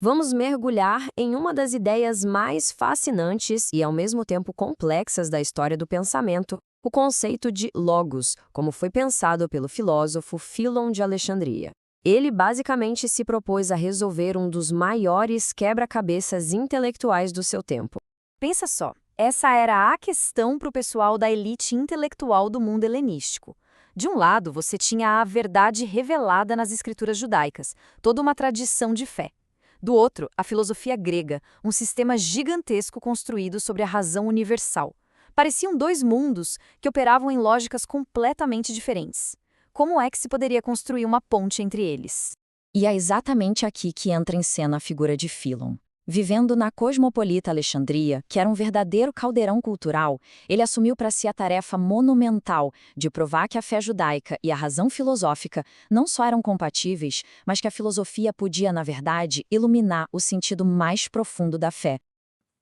Vamos mergulhar em uma das ideias mais fascinantes e ao mesmo tempo complexas da história do pensamento, o conceito de logos, como foi pensado pelo filósofo Fílon de Alexandria. Ele basicamente se propôs a resolver um dos maiores quebra-cabeças intelectuais do seu tempo. Pensa só, essa era a questão para o pessoal da elite intelectual do mundo helenístico. De um lado, você tinha a verdade revelada nas escrituras judaicas, toda uma tradição de fé. Do outro, a filosofia grega, um sistema gigantesco construído sobre a razão universal. Pareciam dois mundos que operavam em lógicas completamente diferentes. Como é que se poderia construir uma ponte entre eles? E é exatamente aqui que entra em cena a figura de Fílon. Vivendo na cosmopolita Alexandria, que era um verdadeiro caldeirão cultural, ele assumiu para si a tarefa monumental de provar que a fé judaica e a razão filosófica não só eram compatíveis, mas que a filosofia podia, na verdade, iluminar o sentido mais profundo da fé.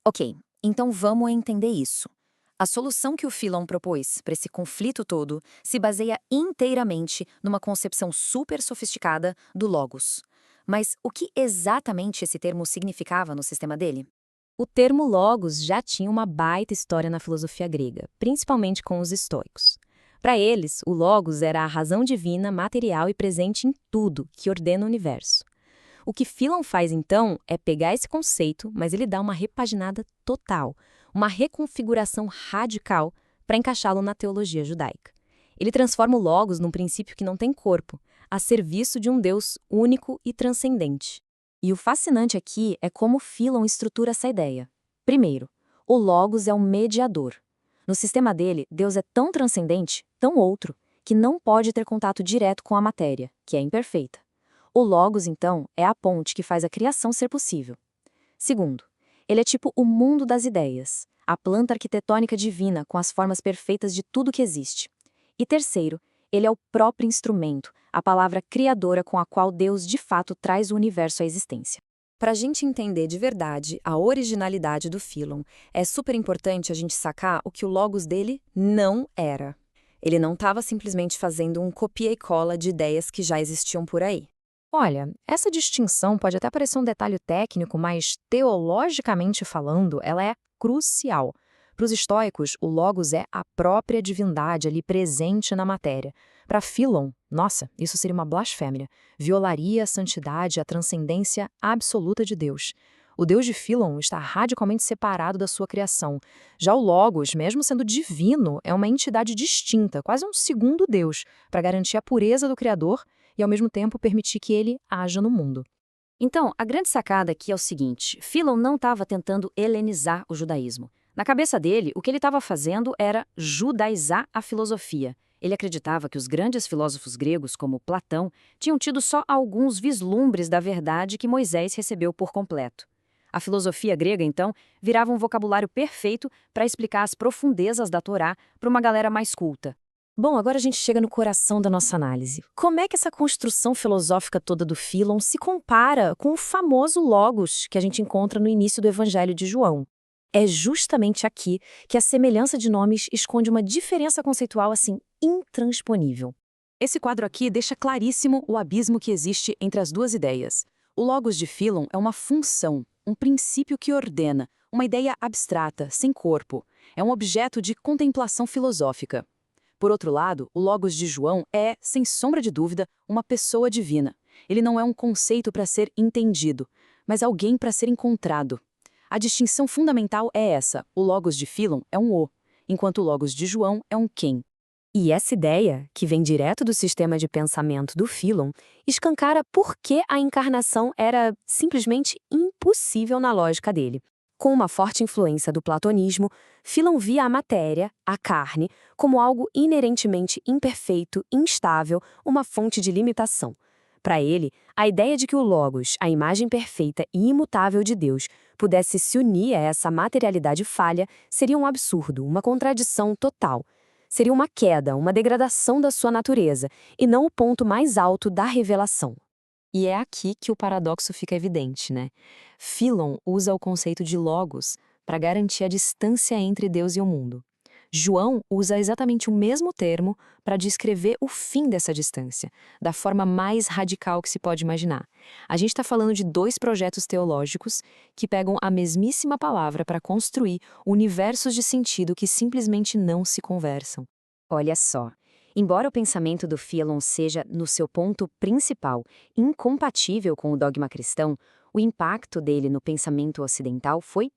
Ok, então vamos entender isso. A solução que o Philon propôs para esse conflito todo se baseia inteiramente numa concepção super sofisticada do logos. Mas o que exatamente esse termo significava no sistema dele? O termo logos já tinha uma baita história na filosofia grega, principalmente com os estoicos. Para eles, o logos era a razão divina, material e presente em tudo que ordena o universo. O que Philon faz então é pegar esse conceito, mas ele dá uma repaginada total, uma reconfiguração radical para encaixá-lo na teologia judaica. Ele transforma o logos num princípio que não tem corpo, a serviço de um Deus único e transcendente. E o fascinante aqui é como Philon estrutura essa ideia. Primeiro, o logos é um mediador. No sistema dele, Deus é tão transcendente, tão outro, que não pode ter contato direto com a matéria, que é imperfeita. O logos, então, é a ponte que faz a criação ser possível. Segundo, ele é tipo o mundo das ideias, a planta arquitetônica divina com as formas perfeitas de tudo que existe. E terceiro, ele é o próprio instrumento, a palavra criadora com a qual Deus de fato traz o universo à existência. Para a gente entender de verdade a originalidade do Philon, é super importante a gente sacar o que o logos dele não era. Ele não estava simplesmente fazendo um copia e cola de ideias que já existiam por aí. Olha, essa distinção pode até parecer um detalhe técnico, mas teologicamente falando, ela é crucial. Para os estoicos, o logos é a própria divindade ali presente na matéria. Para Philon, nossa, isso seria uma blasfêmia. Violaria a santidade, a transcendência absoluta de Deus. O Deus de Philon está radicalmente separado da sua criação. Já o logos, mesmo sendo divino, é uma entidade distinta, quase um segundo Deus, para garantir a pureza do Criador e, ao mesmo tempo, permitir que ele haja no mundo. Então, a grande sacada aqui é o seguinte: Philon não estava tentando helenizar o judaísmo. Na cabeça dele, o que ele estava fazendo era judaizar a filosofia. Ele acreditava que os grandes filósofos gregos, como Platão, tinham tido só alguns vislumbres da verdade que Moisés recebeu por completo. A filosofia grega, então, virava um vocabulário perfeito para explicar as profundezas da Torá para uma galera mais culta. Bom, agora a gente chega no coração da nossa análise. Como é que essa construção filosófica toda do Philon se compara com o famoso Logos que a gente encontra no início do Evangelho de João? É justamente aqui que a semelhança de nomes esconde uma diferença conceitual assim intransponível. Esse quadro aqui deixa claríssimo o abismo que existe entre as duas ideias. O logos de Philon é uma função, um princípio que ordena, uma ideia abstrata, sem corpo. É um objeto de contemplação filosófica. Por outro lado, o logos de João é, sem sombra de dúvida, uma pessoa divina. Ele não é um conceito para ser entendido, mas alguém para ser encontrado. A distinção fundamental é essa: o logos de Philon é um o, enquanto o logos de João é um quem. E essa ideia, que vem direto do sistema de pensamento do Philon, escancara por que a encarnação era simplesmente impossível na lógica dele. Com uma forte influência do platonismo, Philon via a matéria, a carne, como algo inerentemente imperfeito, instável, uma fonte de limitação. Para ele, a ideia de que o Logos, a imagem perfeita e imutável de Deus, pudesse se unir a essa materialidade falha seria um absurdo, uma contradição total. Seria uma queda, uma degradação da sua natureza, e não o ponto mais alto da revelação. E é aqui que o paradoxo fica evidente, né? Philon usa o conceito de logos para garantir a distância entre Deus e o mundo. João usa exatamente o mesmo termo para descrever o fim dessa distância, da forma mais radical que se pode imaginar. A gente está falando de dois projetos teológicos que pegam a mesmíssima palavra para construir universos de sentido que simplesmente não se conversam. Olha só, embora o pensamento do Philon seja, no seu ponto principal, incompatível com o dogma cristão, o impacto dele no pensamento ocidental foi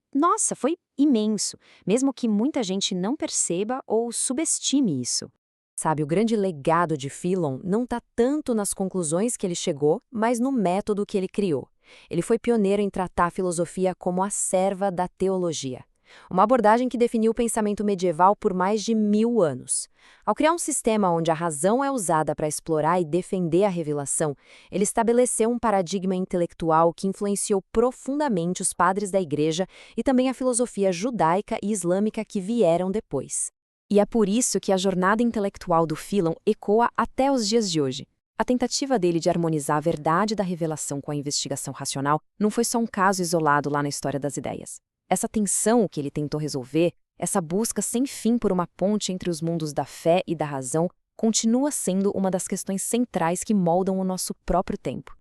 imenso, mesmo que muita gente não perceba ou subestime isso. Sabe, o grande legado de Philon não está tanto nas conclusões que ele chegou, mas no método que ele criou. Ele foi pioneiro em tratar a filosofia como a serva da teologia. Uma abordagem que definiu o pensamento medieval por mais de 1000 anos. Ao criar um sistema onde a razão é usada para explorar e defender a revelação, ele estabeleceu um paradigma intelectual que influenciou profundamente os padres da Igreja e também a filosofia judaica e islâmica que vieram depois. E é por isso que a jornada intelectual do Philon ecoa até os dias de hoje. A tentativa dele de harmonizar a verdade da revelação com a investigação racional não foi só um caso isolado lá na história das ideias. Essa tensão que ele tentou resolver, essa busca sem fim por uma ponte entre os mundos da fé e da razão, continua sendo uma das questões centrais que moldam o nosso próprio tempo.